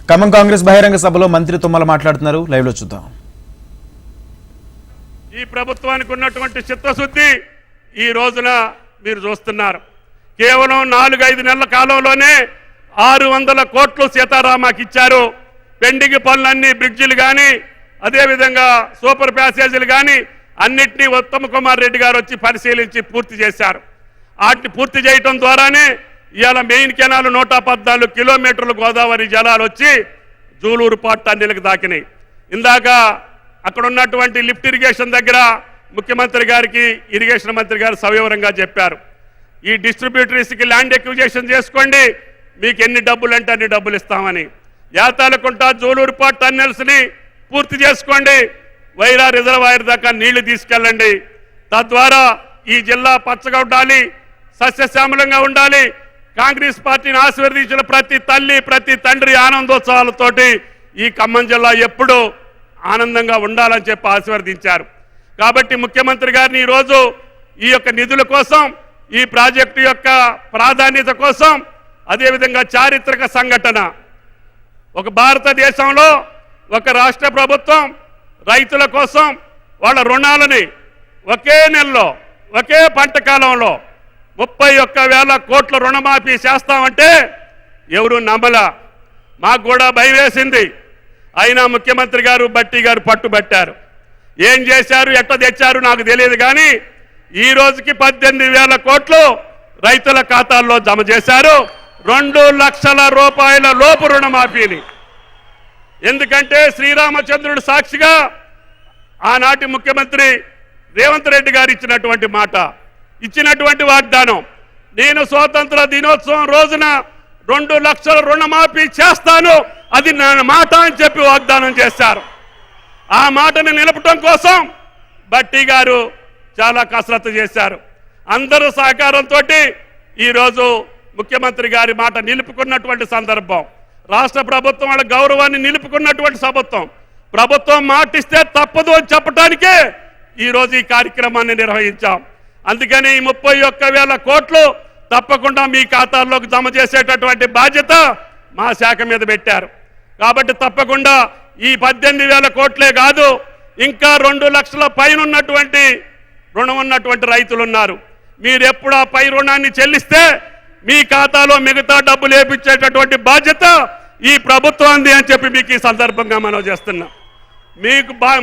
ఖమ్మం కాంగ్రెస్ బహిరంగ సభలో మంత్రి తుమ్మల మాట్లాడుతున్నారు. లైవ్ లో చూద్దాం. ఈ ప్రభుత్వానికి ఉన్నటువంటి చిత్తశుద్ధి ఈ రోజున మీరు చూస్తున్నారు. కేవలం 4-5 నెలల కాలంలోనే 600 కోట్లు సీతారామాకి ఇచ్చారు. పెండింగ్ పనులన్నీ బ్రిడ్జిలు కానీ అదేవిధంగా సూపర్ ప్యాసేజీలు కానీ అన్నింటినీ ఉత్తమ్ కుమార్ రెడ్డి గారు వచ్చి పరిశీలించి పూర్తి చేశారు. వాటిని పూర్తి చేయటం ద్వారానే ఇవాళ మెయిన్ కెనాల్ 114 కిలోమీటర్లు గోదావరి జలాలు వచ్చి జూలూరు పాటు టన్నెలకు దాకినాయి. ఇందాక అక్కడ ఉన్నటువంటి లిఫ్ట్ ఇరిగేషన్ దగ్గర ముఖ్యమంత్రి గారికి ఇరిగేషన్ మంత్రి గారు సవివరంగా చెప్పారు. ఈ డిస్ట్రిబ్యూటరీస్కి ల్యాండ్ ఎక్విజేషన్ చేసుకోండి, మీకు ఎన్ని డబ్బులు అంటే అన్ని డబ్బులు ఇస్తామని. యాతాలకుంట జూలూరుపాటు టన్నెల్స్ని పూర్తి చేసుకోండి, వైరా రిజర్వాయర్ దాకా నీళ్లు తీసుకెళ్ళండి. తద్వారా ఈ జిల్లా పచ్చగా ఉండాలి, సస్యశ్యామలంగా ఉండాలి. కాంగ్రెస్ పార్టీని ఆశీర్వదించిన ప్రతి తల్లి ప్రతి తండ్రి ఆనందోత్సవాలతోటి ఈ ఖమ్మం జిల్లా ఎప్పుడూ ఆనందంగా ఉండాలని చెప్పి ఆశీర్వదించారు. కాబట్టి ముఖ్యమంత్రి గారిని ఈరోజు ఈ యొక్క నిధుల కోసం, ఈ ప్రాజెక్టు యొక్క ప్రాధాన్యత కోసం, అదేవిధంగా చారిత్రక సంఘటన, ఒక భారతదేశంలో ఒక రాష్ట్ర ప్రభుత్వం రైతుల కోసం వాళ్ళ రుణాలని ఒకే నెలలో ఒకే పంట కాలంలో 31,000 కోట్ల రుణమాఫీ చేస్తామంటే ఎవరు నమ్మలా. మాకు కూడా భయం వేసింది. అయినా ముఖ్యమంత్రి గారు బట్టి గారు పట్టుబట్టారు. ఏం చేశారు, ఎట్లా తెచ్చారు నాకు తెలియదు, కానీ ఈ రోజుకి 18,000 కోట్లు రైతుల ఖాతాల్లో జమ చేశారు. 2 లక్షల రూపాయల లోపు రుణమాఫీని. ఎందుకంటే శ్రీరామచంద్రుడు సాక్షిగా ఆనాటి ముఖ్యమంత్రి రేవంత్ రెడ్డి గారు ఇచ్చినటువంటి మాట, ఇచ్చినటువంటి వాగ్దానం, నేను స్వాతంత్ర దినోత్సవం రోజున 2 లక్షల రుణమాఫీ చేస్తాను, అది నా మాట అని చెప్పి వాగ్దానం చేశారు. ఆ మాటను నిలపటం కోసం బట్టి గారు చాలా కసరత్తు చేశారు. అందరూ సహకారంతో ఈరోజు ముఖ్యమంత్రి గారి మాట నిలుపుకున్నటువంటి సందర్భం, రాష్ట్ర ప్రభుత్వం వాళ్ళ గౌరవాన్ని నిలుపుకున్నటువంటి ప్రభుత్వం మాటిస్తే తప్పదు అని చెప్పడానికే ఈరోజు ఈ కార్యక్రమాన్ని నిర్వహించాం. అందుకని ఈ 31,000 కోట్లు తప్పకుండా మీ ఖాతాల్లోకి జమ చేసేటటువంటి బాధ్యత మా శాఖ మీద పెట్టారు. కాబట్టి తప్పకుండా ఈ 18,000 కోట్లే కాదు, ఇంకా 2 లక్షల పైన ఉన్నటువంటి రుణం ఉన్నటువంటి రైతులు ఉన్నారు. మీరు ఎప్పుడు ఆ పై రుణాన్ని చెల్లిస్తే మీ ఖాతాలో మిగతా డబ్బులు వేపించేటటువంటి బాధ్యత ఈ ప్రభుత్వాన్ని అని చెప్పి మీకు ఈ సందర్భంగా మనం చేస్తున్నాం.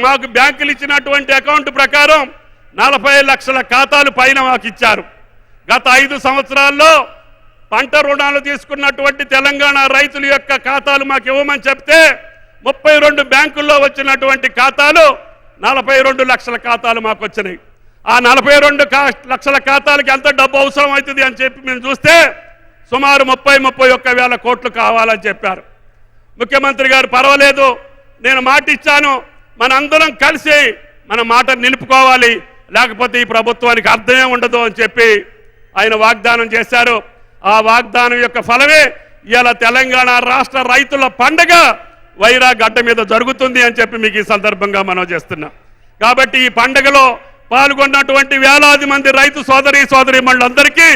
మాకు బ్యాంకులు ఇచ్చినటువంటి అకౌంట్ ప్రకారం 40 లక్షల ఖాతాలు పైన మాకు ఇచ్చారు. గత 5 సంవత్సరాల్లో పంట రుణాలు తీసుకున్నటువంటి తెలంగాణ రైతుల యొక్క ఖాతాలు మాకు ఇవ్వమని చెప్తే 32 బ్యాంకుల్లో వచ్చినటువంటి ఖాతాలు 42 లక్షల ఖాతాలు మాకు వచ్చినాయి. ఆ 42 లక్షల ఖాతాలకి ఎంత డబ్బు అవసరం అవుతుంది అని చెప్పి మేము చూస్తే సుమారు 31,000 కోట్లు కావాలని చెప్పారు. ముఖ్యమంత్రి గారు పర్వాలేదు, నేను మాట ఇచ్చాను, మనందరం కలిసి మన మాట నిలుపుకోవాలి, లేకపోతే ఈ ప్రభుత్వానికి అర్థమే ఉండదు అని చెప్పి ఆయన వాగ్దానం చేశారు. ఆ వాగ్దానం యొక్క ఫలమే ఇవాళ తెలంగాణ రాష్ట్ర రైతుల పండుగ వైరా గడ్డ మీద జరుగుతుంది అని చెప్పి మీకు ఈ సందర్భంగా మనం చేస్తున్నాం. కాబట్టి ఈ పండుగలో పాల్గొన్నటువంటి వేలాది మంది రైతు సోదరీమణులందరికీ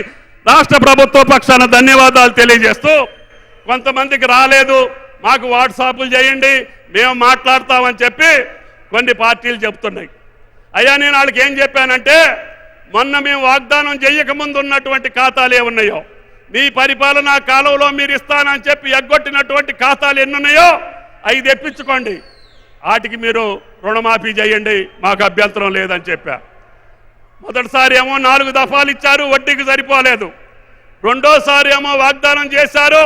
రాష్ట్ర ప్రభుత్వ పక్షాన ధన్యవాదాలు తెలియజేస్తూ, కొంతమందికి రాలేదు, మాకు వాట్సాప్లు చేయండి, మేము మాట్లాడతామని చెప్పి కొన్ని పార్టీలు చెప్తున్నాయి. అయ్యా నేను వాళ్ళకి ఏం చెప్పానంటే, మొన్న మేము వాగ్దానం చేయకముందు ఉన్నటువంటి ఖాతాలు ఏమున్నాయో, మీ పరిపాలనా కాలంలో మీరు ఇస్తానని చెప్పి ఎగ్గొట్టినటువంటి ఖాతాలు ఎన్నున్నాయో అవి తెప్పించుకోండి, వాటికి మీరు రుణమాఫీ చేయండి, మాకు అభ్యంతరం లేదని చెప్పా. మొదటిసారి ఏమో 4 దఫాలు ఇచ్చారు, వడ్డీకి సరిపోలేదు. రెండోసారి ఏమో వాగ్దానం చేశారు,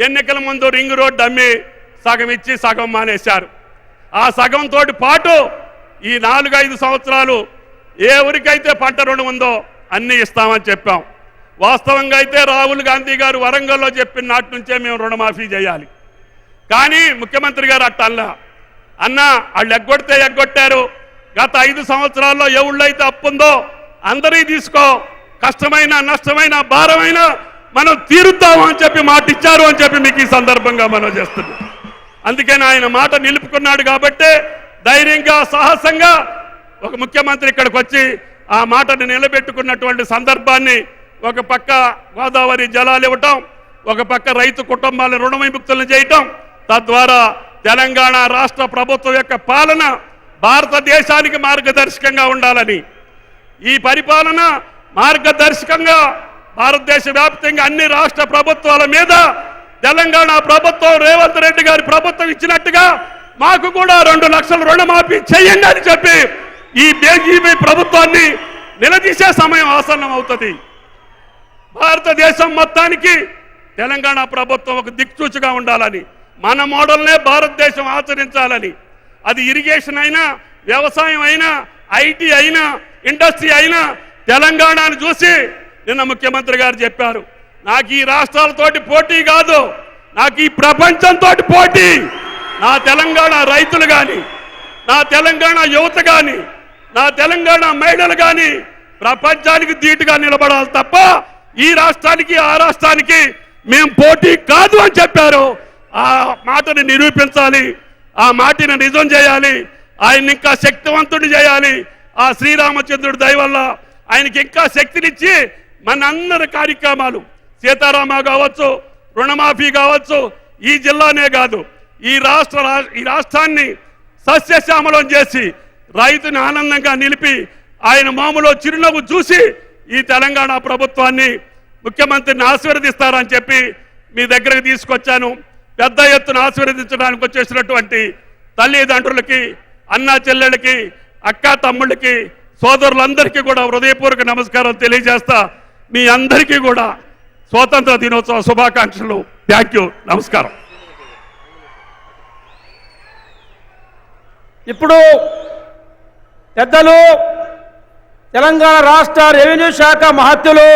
ఎన్నికల ముందు రింగ్ రోడ్డు అమ్మి సగం ఇచ్చి సగం మానేశారు. ఆ సగంతో పాటు ఈ 4-5 సంవత్సరాలు ఏ ఊరికైతే పంట రుణం ఉందో అన్నీ ఇస్తామని చెప్పాం. వాస్తవంగా అయితే రాహుల్ గాంధీ గారు వరంగల్లో చెప్పిన నాటి నుంచే మేము రుణమాఫీ చేయాలి, కానీ ముఖ్యమంత్రి గారు అట్టల్లా అన్నా వాళ్ళు ఎగ్గొట్టారు. గత 5 సంవత్సరాల్లో ఎవళ్ళైతే అప్పుందో అందరీ తీసుకో, కష్టమైన నష్టమైన భారమైన మనం తీరుద్దామని చెప్పి మాట ఇచ్చారు అని చెప్పి మీకు ఈ సందర్భంగా మనం చేస్తున్నాం. అందుకని ఆయన మాట నిలుపుకున్నాడు కాబట్టి ధైర్యంగా సాహసంగా ఒక ముఖ్యమంత్రి ఇక్కడికి వచ్చి ఆ మాటను నిలబెట్టుకున్నటువంటి సందర్భాన్ని, ఒక పక్క గోదావరి జలాలు ఇవ్వటం, ఒక పక్క రైతు కుటుంబాలను రుణ విముక్తులను చేయటం, తద్వారా తెలంగాణ రాష్ట్ర ప్రభుత్వం యొక్క పాలన భారతదేశానికి మార్గదర్శకంగా ఉండాలని, ఈ పరిపాలన మార్గదర్శకంగా భారతదేశ వ్యాప్తంగా అన్ని రాష్ట్ర ప్రభుత్వాల మీద తెలంగాణ ప్రభుత్వం రేవంత్ రెడ్డి గారి ప్రభుత్వం ఇచ్చినట్టుగా మాకు కూడా 2 లక్షల రుణమాఫీ చేయండి అని చెప్పి ఈ బీజేపీ ప్రభుత్వాన్ని నిలదీసే సమయం ఆసన్నం అవుతుంది. భారతదేశం మొత్తానికి తెలంగాణ ప్రభుత్వం ఒక దిక్సూచిగా ఉండాలని, మన మోడల్నే భారతదేశం ఆచరించాలని, అది ఇరిగేషన్ అయినా, వ్యవసాయం అయినా, ఐటీ అయినా, ఇండస్ట్రీ అయినా తెలంగాణను చూసి నిన్న ముఖ్యమంత్రి గారు చెప్పారు, నాకు ఈ రాష్ట్రాలతోటి పోటీ కాదు, నాకు ఈ ప్రపంచంతో పోటీ. నా తెలంగాణ రైతులు కానీ, నా తెలంగాణ యువత కానీ, నా తెలంగాణ మహిళలు కానీ ప్రపంచానికి ధీటుగా నిలబడాలి తప్ప ఈ రాష్ట్రానికి ఆ రాష్ట్రానికి మేము పోటీ కాదు అని చెప్పారు. ఆ మాటని నిరూపించాలి, ఆ మాటని నిజం చేయాలి, ఆయన ఇంకా శక్తివంతుడు చేయాలి. ఆ శ్రీరామచంద్రుడి దయ వల్ల ఆయనకి ఇంకా శక్తినిచ్చి మన అందరి కార్యక్రమాలు, సీతారామ కావచ్చు, రుణమాఫీ కావచ్చు, ఈ జిల్లానే కాదు ఈ రాష్ట్రాన్ని సస్యశ్యామలం చేసి రైతుని ఆనందంగా నిలిపి ఆయన మామూలు చిరునవ్వు చూసి ఈ తెలంగాణ ప్రభుత్వాన్ని, ముఖ్యమంత్రిని ఆశీర్వదిస్తారని చెప్పి మీ దగ్గరకు తీసుకొచ్చాను. పెద్ద ఎత్తున ఆశీర్వదించడానికి వచ్చేసినటువంటి తల్లిదండ్రులకి, అన్నా చెల్లెళ్ళకి, అక్కా తమ్ముళ్ళకి, సోదరులందరికీ కూడా హృదయపూర్వక నమస్కారం తెలియజేస్తా. మీ అందరికీ కూడా స్వాతంత్ర దినోత్సవ శుభాకాంక్షలు. థ్యాంక్ యూ, నమస్కారం. ఇప్పుడు పెద్దలు తెలంగాణ రాష్ట్ర రెవెన్యూ శాఖ మహత్యులు